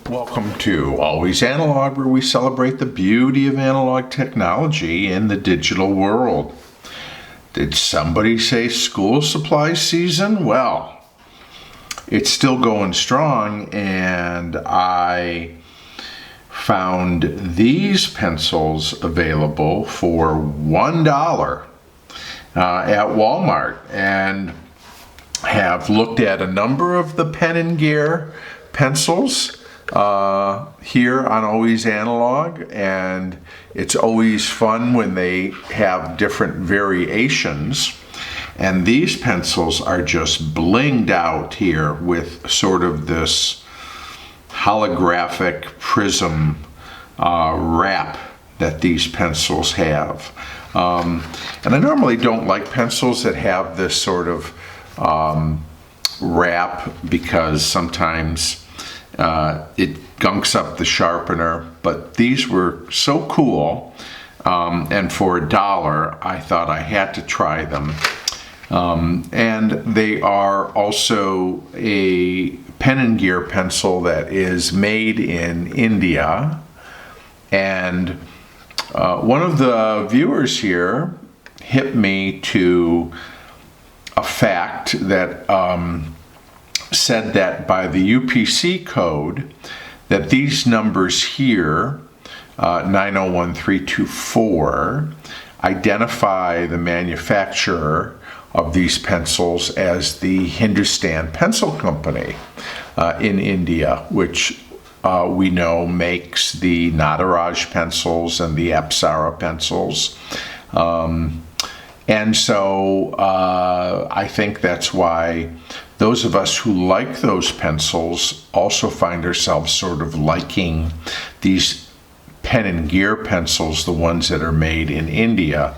Welcome to Always Analog, where we celebrate the beauty of analog technology in the digital world. Did somebody say school supply season? Well, it's still going strong, and I found these pencils available for $1 at Wal Mart, and have looked at a number of the Pen+Gear pencils here on Always Analog, and it's always fun when they have different variations. And these pencils are just blinged out here with sort of this holographic prism wrap that these pencils have. And I normally don't like pencils that have this sort of wrap, because sometimes it gunks up the sharpener, but these were so cool, and for $1 I thought I had to try them. And they are also a Pen+Gear pencil that is made in India. And one of the viewers here hit me to a fact that said that by the UPC code, that these numbers here, 901324, identify the manufacturer of these pencils as the Hindustan Pencil Company in India, which we know makes the Nataraj pencils and the Apsara pencils. And so I think that's why those of us who like those pencils also find ourselves sort of liking these Pen+Gear pencils, the ones that are made in India,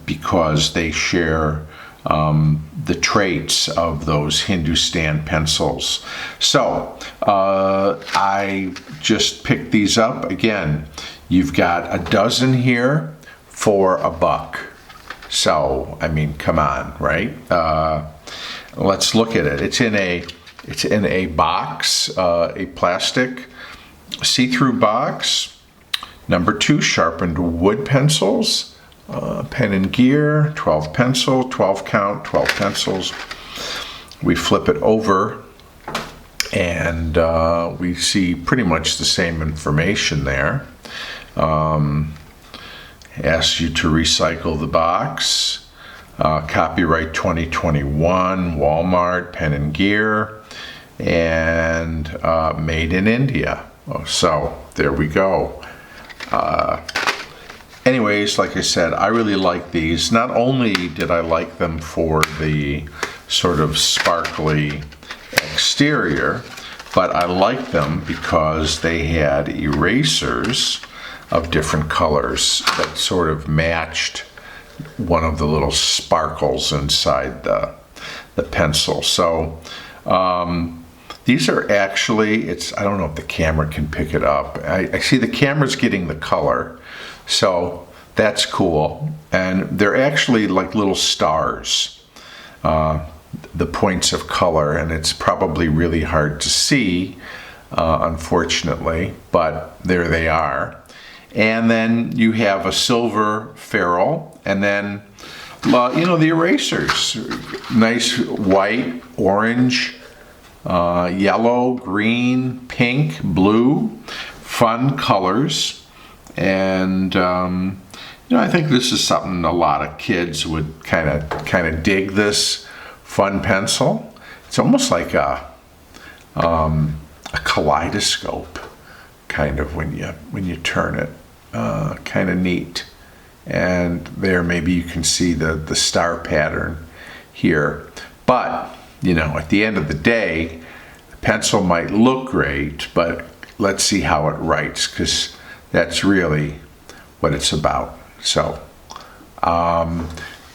because they share the traits of those Hindustan pencils. So I just picked these up. Again, you've got a dozen here for $1. So, I mean, come on, right? Let's look at it. It's in a box, a plastic see-through box. Number 2, sharpened wood pencils. Pen+Gear, 12 pencil, 12 count, 12 pencils. We flip it over, and we see pretty much the same information there. Asks you to recycle the box. Copyright 2021, Wal Mart, Pen+Gear, and made in India. So there we go. Anyways, like I said, I really like these. Not only did I like them for the sort of sparkly exterior, but I liked them because they had erasers of different colors that sort of matched one of the little sparkles inside the pencil. So these are actually, I don't know if the camera can pick it up. I see the camera's getting the color, so that's cool. And they're actually like little stars, the points of color, and it's probably really hard to see, unfortunately, but there they are. And then you have a silver ferrule, and then, the erasers. Nice white, orange, yellow, green, pink, blue, fun colors. And, I think this is something a lot of kids would kind of dig, this fun pencil. It's almost like a kaleidoscope, kind of, when you turn it. Kind of neat. And there, maybe you can see the star pattern here. But, at the end of the day, the pencil might look great, but let's see how it writes, because that's really what it's about. So,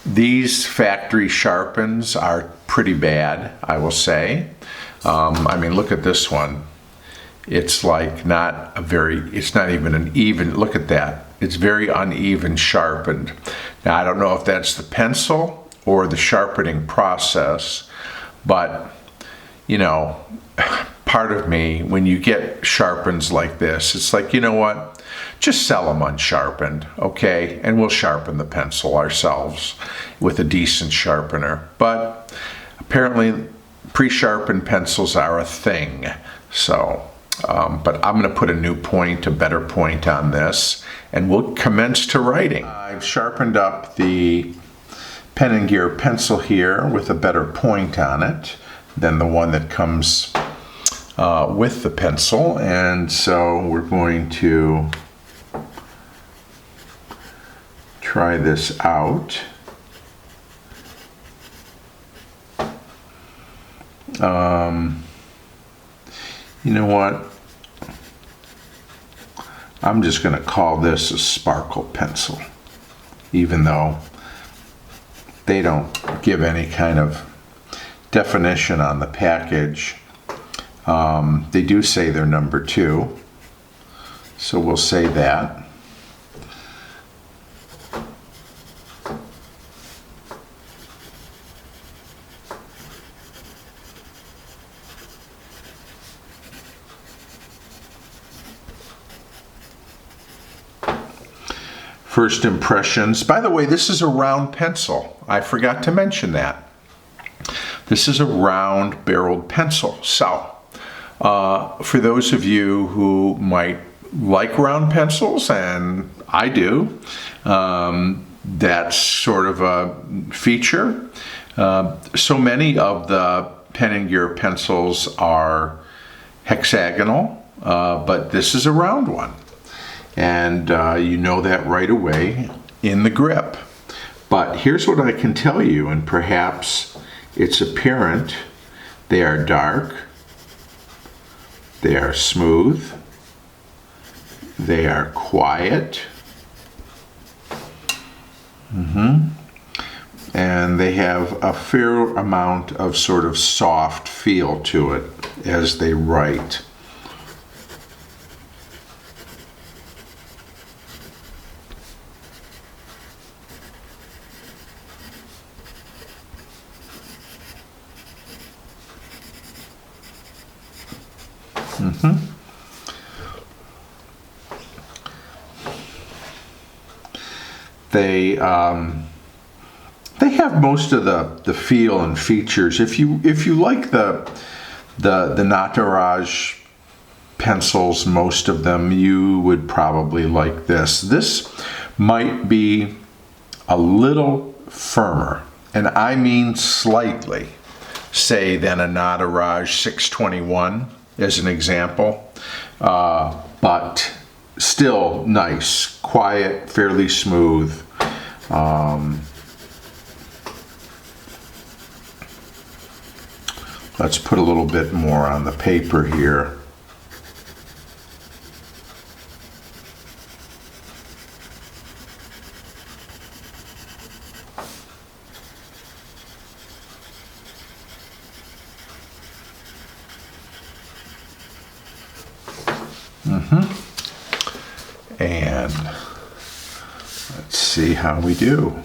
these factory sharpens are pretty bad, I will say. I mean, look at this one. It's like it's not even an even, look at that. It's very uneven sharpened. Now, I don't know if that's the pencil or the sharpening process, but you know, part of me, when you get sharpens like this, it's like, you know what? Just sell them unsharpened, okay? And we'll sharpen the pencil ourselves with a decent sharpener. But apparently, pre-sharpened pencils are a thing. So, but I'm going to put a new point, a better point on this, and we'll commence to writing. I've sharpened up the Pen+Gear pencil here with a better point on it than the one that comes with the pencil, and so we're going to try this out. You know what? I'm just going to call this a sparkle pencil, even though they don't give any kind of definition on the package. They do say they're number 2, so we'll say that. First impressions. By the way, this is a round pencil. I forgot to mention that. This is a round barreled pencil. So, for those of you who might like round pencils, and I do, that's sort of a feature. So many of the Pen+Gear pencils are hexagonal, but this is a round one. And you know that right away in the grip. But here's what I can tell you, and perhaps it's apparent. They are dark, they are smooth, they are quiet, and they have a fair amount of sort of soft feel to it as they write. They have most of the feel and features. If you like the Nataraj pencils, most of them, you would probably like this. This might be a little firmer, and I mean slightly, say, than a Nataraj 621 as an example, but still nice, quiet, fairly smooth. Let's put a little bit more on the paper here. And let's see how we do.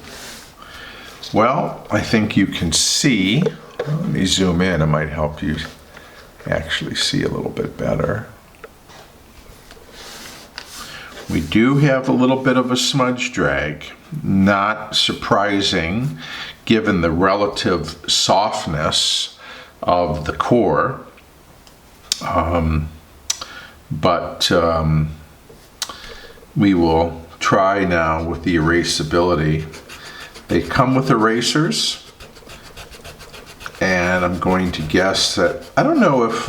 Well, I think you can see. Let me zoom in. It might help you actually see a little bit better. We do have a little bit of a smudge drag. Not surprising given the relative softness of the core. But we will try now with the erasability. They come with erasers, and I'm going to guess that, I don't know if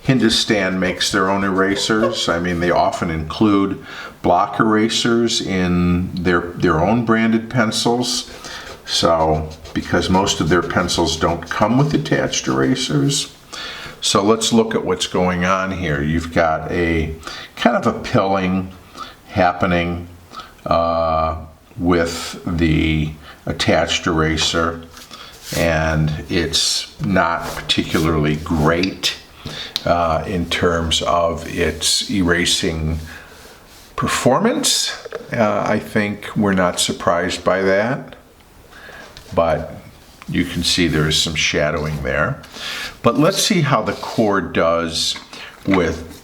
Hindustan makes their own erasers. I mean, they often include block erasers in their own branded pencils. So, because most of their pencils don't come with attached erasers. So let's look at what's going on here. You've got a kind of a pilling happening with the attached eraser, and it's not particularly great in terms of its erasing performance. I think we're not surprised by that, but You can see there is some shadowing there. But let's see how the core does with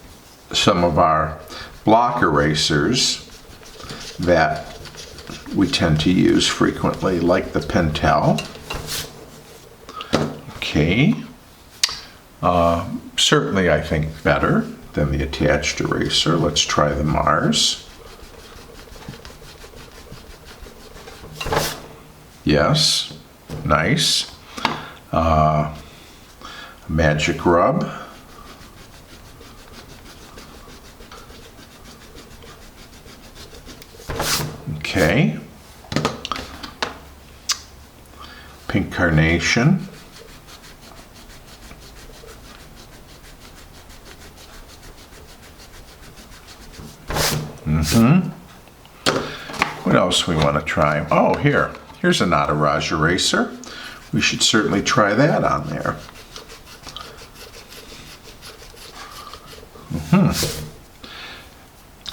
some of our block erasers that we tend to use frequently, like the Pentel. Okay. Certainly, I think, better than the attached eraser. Let's try the Mars. Yes, nice. Magic Rub. Okay. Pink Carnation. What else we want to try? Oh, here's a Nataraj eraser. We should certainly try that on there.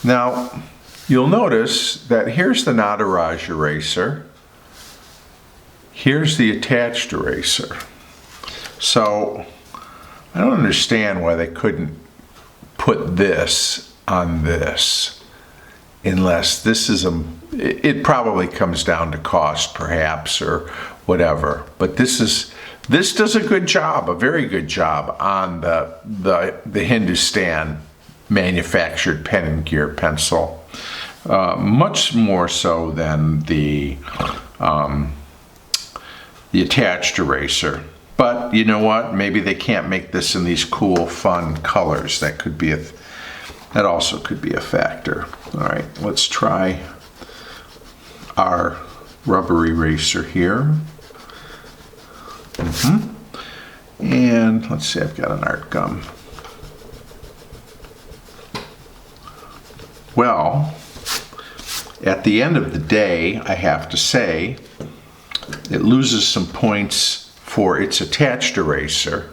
Now, you'll notice that here's the Nataraj eraser. Here's the attached eraser. So, I don't understand why they couldn't put this on this. Unless this is it probably comes down to cost perhaps or whatever, but this does a good job, a very good job on the Hindustan manufactured Pen+Gear pencil, much more so than the attached eraser. But you know what? Maybe they can't make this in these cool, fun colors. That could be that also could be a factor. All right, let's try our rubber eraser here. And let's see, I've got an art gum. Well, at the end of the day, I have to say, it loses some points for its attached eraser,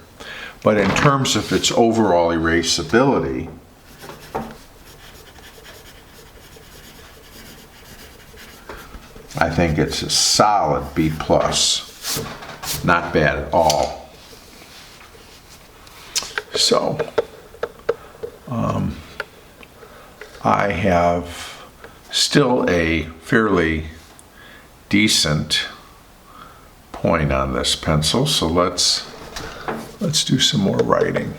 but in terms of its overall erasability, I think it's a solid B+. Not bad at all. So, I have still a fairly decent point on this pencil, so let's do some more writing.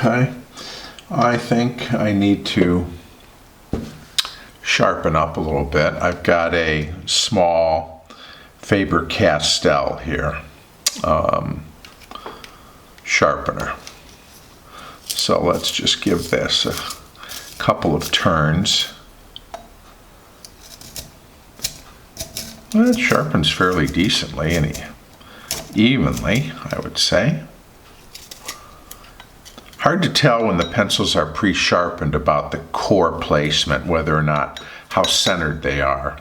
Okay, I think I need to sharpen up a little bit. I've got a small Faber-Castell here, sharpener. So let's just give this a couple of turns. Well, it sharpens fairly decently and evenly, I would say. Hard to tell when the pencils are pre-sharpened about the core placement, whether or not how centered they are.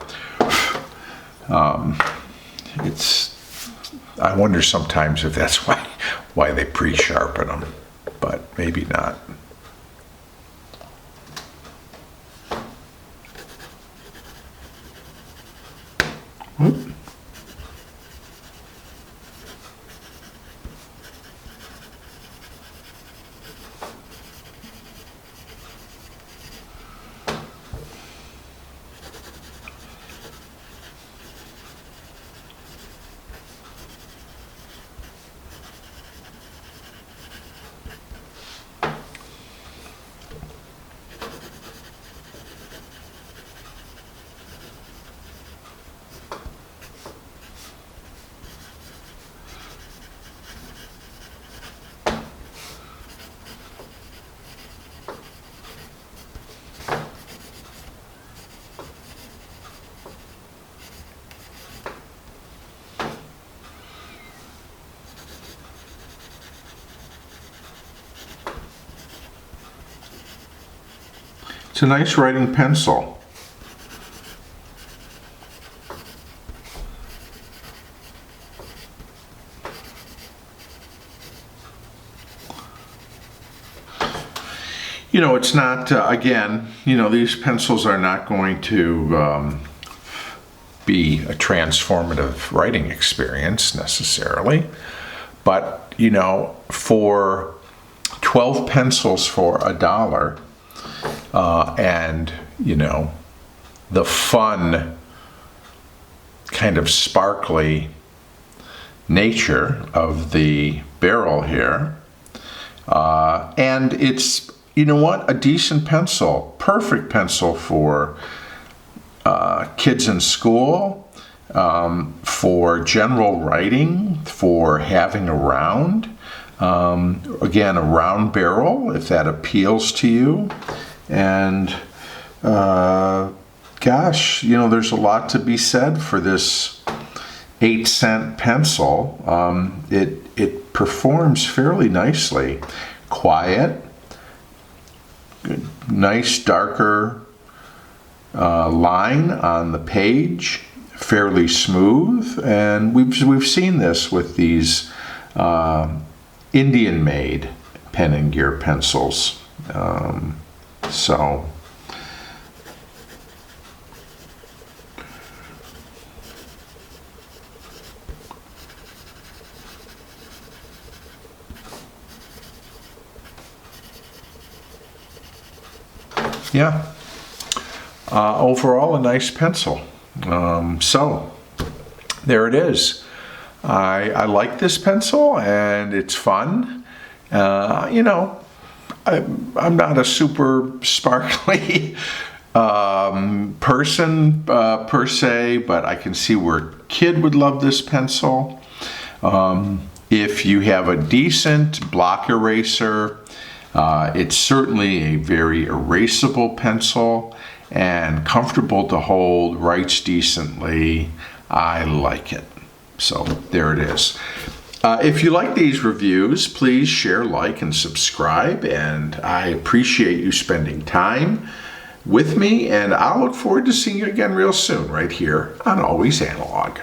I wonder sometimes if that's why they pre-sharpen them, but maybe not. Whoop. It's a nice writing pencil. You know, it's not, again, you know, these pencils are not going to be a transformative writing experience necessarily. But, you know, for 12 pencils for $1, and, you know, the fun, kind of sparkly nature of the barrel here, and it's, you know what, a decent pencil, perfect pencil for kids in school, for general writing, for having around. Again, a round barrel, if that appeals to you. And gosh, you know, there's a lot to be said for this 8-cent pencil. It performs fairly nicely. Quiet, nice darker line on the page, fairly smooth, and we've seen this with these Indian-made Pen+Gear pencils. So yeah, overall a nice pencil. So there it is. I like this pencil and it's fun. You know, I'm not a super sparkly person per se, but I can see where a kid would love this pencil. If you have a decent block eraser, it's certainly a very erasable pencil and comfortable to hold, writes decently. I like it. So there it is. If you like these reviews, please share, like, and subscribe. And I appreciate you spending time with me. And I'll look forward to seeing you again real soon right here on Always Analog.